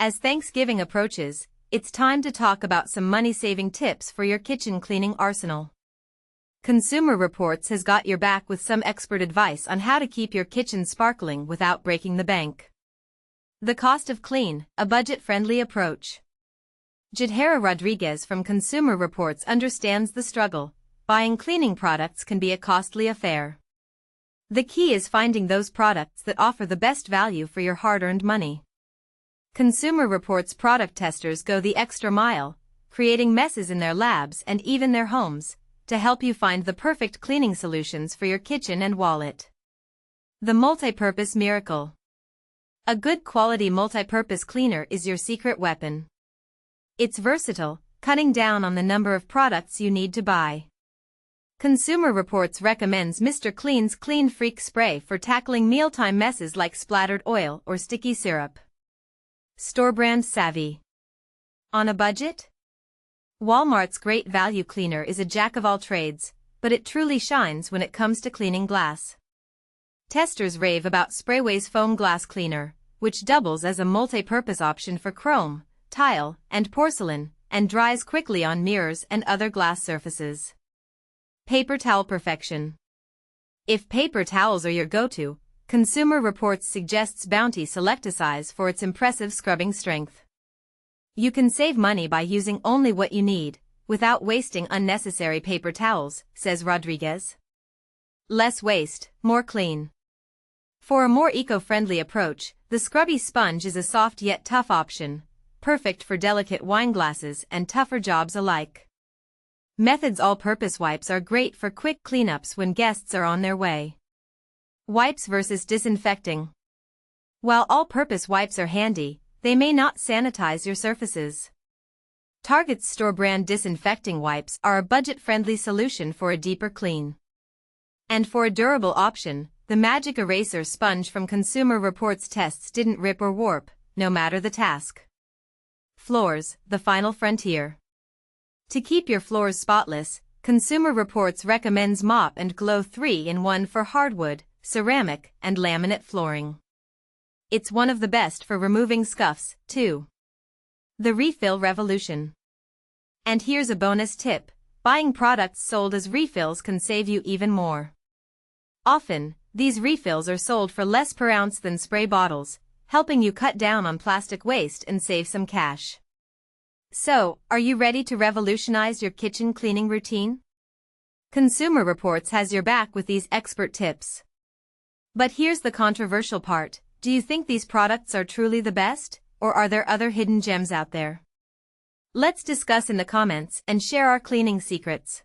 As Thanksgiving approaches, it's time to talk about some money-saving tips for your kitchen cleaning arsenal. Consumer Reports has got your back with some expert advice on how to keep your kitchen sparkling without breaking the bank. The cost of clean, a budget-friendly approach. Jodhaira Rodrigues from Consumer Reports understands the struggle. Buying cleaning products can be a costly affair. The key is finding those products that offer the best value for your hard-earned money. Consumer Reports product testers go the extra mile, creating messes in their labs and even their homes, to help you find the perfect cleaning solutions for your kitchen and wallet. The multi-purpose miracle. A good quality multi-purpose cleaner is your secret weapon. It's versatile, cutting down on the number of products you need to buy. Consumer Reports recommends Mr. Clean's Clean Freak Spray for tackling mealtime messes like splattered oil or sticky syrup. Store brand savvy. On a budget? Walmart's Great Value Cleaner is a jack of all trades, but it truly shines when it comes to cleaning glass. Testers rave about Sprayway's Foam Glass Cleaner, which doubles as a multi-purpose option for chrome, tile, and porcelain, and dries quickly on mirrors and other glass surfaces. Paper towel perfection. If paper towels are your go-to, Consumer Reports suggests Bounty Selecticize for its impressive scrubbing strength. You can save money by using only what you need, without wasting unnecessary paper towels, says Rodrigues. Less waste, more clean. For a more eco-friendly approach, the Scrubby Sponge is a soft yet tough option, perfect for delicate wine glasses and tougher jobs alike. Method's all-purpose wipes are great for quick cleanups when guests are on their way. Wipes versus disinfecting. While all-purpose wipes are handy, they may not sanitize your surfaces. Target's store-brand disinfecting wipes are a budget-friendly solution for a deeper clean. And for a durable option, the Magic Eraser Sponge from Consumer Reports tests didn't rip or warp, no matter the task. Floors, the final frontier. To keep your floors spotless, Consumer Reports recommends Mop and Glow 3-in-1 for hardwood, ceramic, and laminate flooring. It's one of the best for removing scuffs, too. The refill revolution. And here's a bonus tip: buying products sold as refills can save you even more. Often, these refills are sold for less per ounce than spray bottles, helping you cut down on plastic waste and save some cash. So, are you ready to revolutionize your kitchen cleaning routine? Consumer Reports has your back with these expert tips. But here's the controversial part: do you think these products are truly the best, or are there other hidden gems out there? Let's discuss in the comments and share our cleaning secrets.